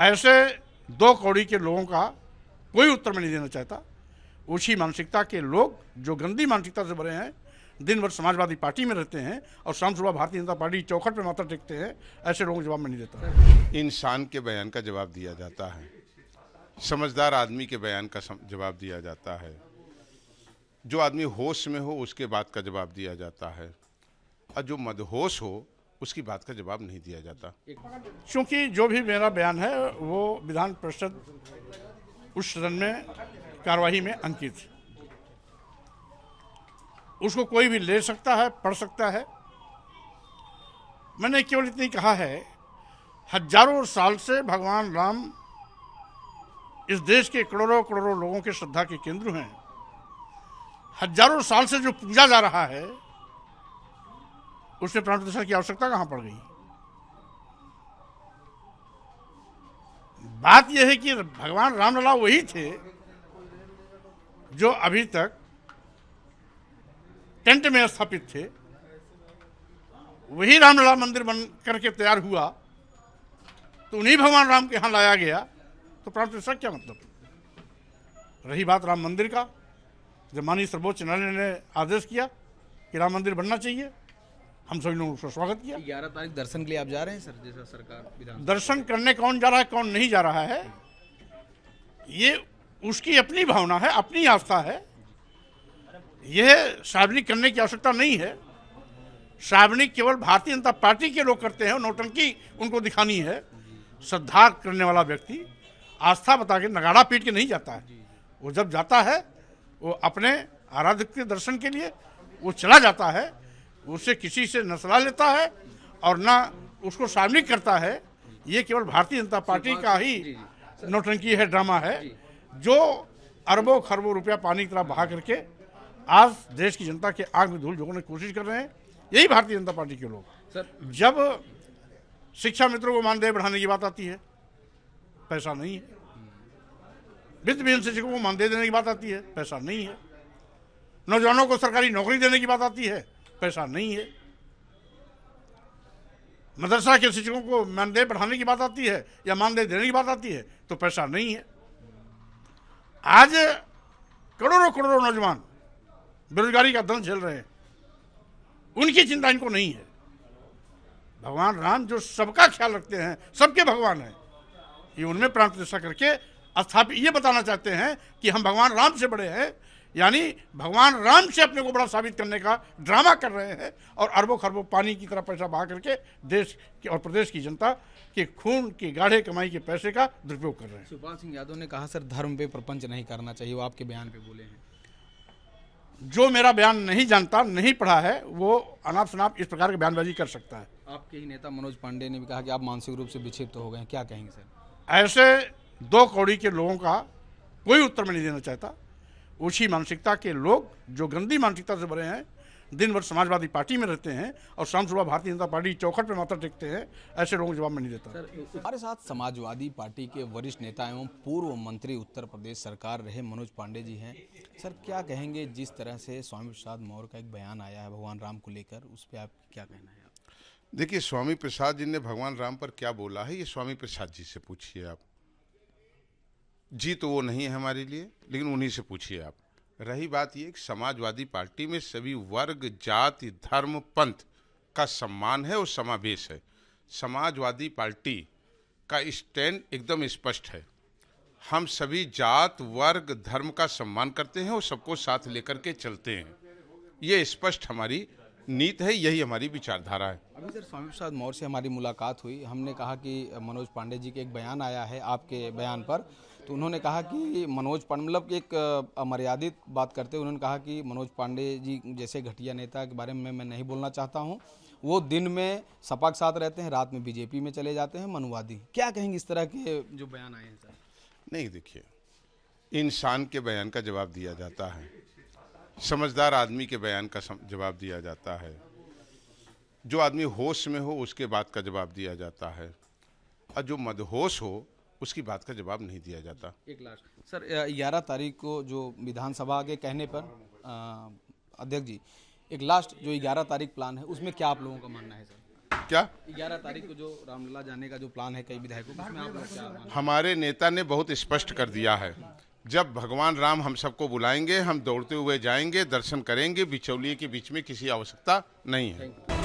ऐसे दो कौड़ी के लोगों का कोई उत्तर मैं नहीं देना चाहता। ऊंची मानसिकता के लोग जो गंदी मानसिकता से भरे हैं, दिन भर समाजवादी पार्टी में रहते हैं और शाम सुबह भारतीय जनता पार्टी चौखट पे माथा टेकते हैं, ऐसे लोगों को जवाब मैं नहीं देता। इंसान के बयान का जवाब दिया जाता है, समझदार आदमी के बयान का जवाब दिया जाता है, जो आदमी होश में हो उसके बात का जवाब दिया जाता है, और जो मदहोश हो उसकी बात का जवाब नहीं दिया जाता। क्योंकि जो भी मेरा बयान है वो विधान परिषद उस सदन में कार्यवाही में अंकित, उसको कोई भी ले सकता है, पढ़ सकता है। मैंने केवल इतनी कहा है, हजारों साल से भगवान राम इस देश के करोड़ों करोड़ों लोगों के श्रद्धा के केंद्र हैं। हजारों साल से जो पूजा जा रहा है उसमें प्राण प्रतिष्ठा की आवश्यकता कहां पड़ गई? बात यह है कि भगवान रामलला वही थे जो अभी तक टेंट में स्थापित थे, वही रामलला मंदिर बन करके तैयार हुआ तो उन्हीं भगवान राम के यहां लाया गया, तो प्राण प्रतिष्ठा क्या मतलब? रही बात राम मंदिर का, जब माननीय सर्वोच्च न्यायालय ने आदेश किया कि राम मंदिर बनना चाहिए, हम सभी लोगों उसका स्वागत किया। 11 तारीख दर्शन के लिए आप जा रहे हैं सर? जैसा सरकार विधान दर्शन करने कौन जा रहा है कौन नहीं जा रहा है, ये उसकी अपनी भावना है, अपनी आस्था है। यह सार्वजनिक करने की आवश्यकता नहीं है। सार्वजनिक केवल भारतीय जनता पार्टी के लोग करते हैं, नौटंकी उनको दिखानी है। श्रद्धा करने वाला व्यक्ति आस्था बता के नगाड़ा पीट के नहीं जाता है। वो जब जाता है वो अपने आराध्य के दर्शन के लिए वो चला जाता है, उससे किसी से न सलाह लेता है और ना उसको सार्वजनिक करता है। ये केवल भारतीय जनता पार्टी का ही नौटंकी है, ड्रामा है, जो अरबों खरबों रुपया पानी की तरह बहा करके आज देश की जनता के आग में धूल झोंकने की कोशिश कर रहे हैं। यही भारतीय जनता पार्टी के लोग सर, जब शिक्षा मित्रों को मानदेय बढ़ाने की बात आती है, पैसा नहीं है। वित्त विहीन शिक्षकों को मानदेय देने की बात आती है, पैसा नहीं है। नौजवानों को सरकारी नौकरी देने की बात आती है, पैसा नहीं है। मदरसा के शिक्षकों को मानदेय बढ़ाने की बात आती है या मानदेय देने की बात आती है तो पैसा नहीं है। आज करोड़ों करोड़ों नौजवान बेरोजगारी का दंश झेल रहे हैं, उनकी चिंता इनको नहीं है। भगवान राम जो सबका ख्याल रखते हैं, सबके भगवान हैं, ये उनमें प्राण प्रतिष्ठा करके स्थापित ये बताना चाहते हैं कि हम भगवान राम से बड़े हैं, यानी भगवान राम से अपने को बड़ा साबित करने का ड्रामा कर रहे हैं और अरबों खरबों पानी की तरह पैसा बहा करके देश की और प्रदेश की जनता के खून की गाढ़े कमाई के पैसे का दुरुपयोग कर रहे हैं। शिवपाल सिंह यादव ने कहा सर धर्म पे प्रपंच नहीं करना चाहिए, वो आपके बयान पे बोले हैं। जो मेरा बयान नहीं जानता, नहीं पढ़ा है, वो अनाप शनाप इस प्रकार की बयानबाजी कर सकता है। आपके ही नेता मनोज पांडे ने भी कहा कि आप मानसिक रूप से विक्षिप्त हो गए हैं, क्या कहेंगे सर? ऐसे दो कौड़ी के लोगों का कोई उत्तर मैं नहीं देना चाहता। ऊंची मानसिकता के लोग जो गंदी मानसिकता से भरे हैं, दिन भर समाजवादी पार्टी में रहते हैं और शाम सुबह भारतीय जनता पार्टी चौखट पे माथा टेकते हैं, ऐसे लोगों को जवाब मैं नहीं देता। हमारे साथ समाजवादी पार्टी के वरिष्ठ नेता एवं पूर्व मंत्री उत्तर प्रदेश सरकार रहे मनोज पांडे जी हैं। सर क्या कहेंगे, जिस तरह से स्वामी प्रसाद मौर्य का एक बयान आया है भगवान राम को लेकर, उस पर आप क्या कहना है? देखिए, स्वामी प्रसाद जी ने भगवान राम पर क्या बोला है ये स्वामी प्रसाद जी से पूछिए आप। जी तो वो नहीं है हमारे लिए, लेकिन उन्हीं से पूछिए आप। रही बात ये कि समाजवादी पार्टी में सभी वर्ग, जाति, धर्म, पंथ का सम्मान है और समावेश है। समाजवादी पार्टी का स्टैंड एकदम स्पष्ट है। हम सभी जात, वर्ग, धर्म का सम्मान करते हैं और सबको साथ लेकर के चलते हैं। ये स्पष्ट हमारी नीति है, यही हमारी विचारधारा है। अभी सर स्वामी प्रसाद मौर्य से हमारी मुलाकात हुई, हमने कहा कि मनोज पांडे जी के एक बयान आया है आपके बयान पर, तो उन्होंने कहा कि मनोज पांडे मतलब एक अमर्यादित बात करते हुए उन्होंने कहा कि मनोज पांडे जी जैसे घटिया नेता के बारे में मैं नहीं बोलना चाहता हूं। वो दिन में सपा के साथ रहते हैं, रात में बीजेपी में चले जाते हैं, मनुवादी। क्या कहेंगे इस तरह के जो बयान आए हैं सर? नहीं, देखिए, इंसान के बयान का जवाब दिया जाता है, समझदार आदमी के बयान का जवाब दिया जाता है, जो आदमी होश में हो उसके बात का जवाब दिया जाता है, और जो मदहोश हो उसकी बात का जवाब नहीं दिया जाता। एक लास्ट सर, 11 तारीख को जो विधानसभा के कहने पर अध्यक्ष जी, एक लास्ट जो 11 तारीख प्लान है उसमें क्या आप लोगों का मानना है सर? क्या 11 तारीख को जो रामलला जाने का जो प्लान है कई विधायकों का, उसमें आप लोग क्या मानते हैं? हमारे नेता ने बहुत स्पष्ट कर दिया है, जब भगवान राम हम सबको बुलाएंगे हम दौड़ते हुए जाएंगे, दर्शन करेंगे, बिचौलिए के बीच में किसी आवश्यकता नहीं है।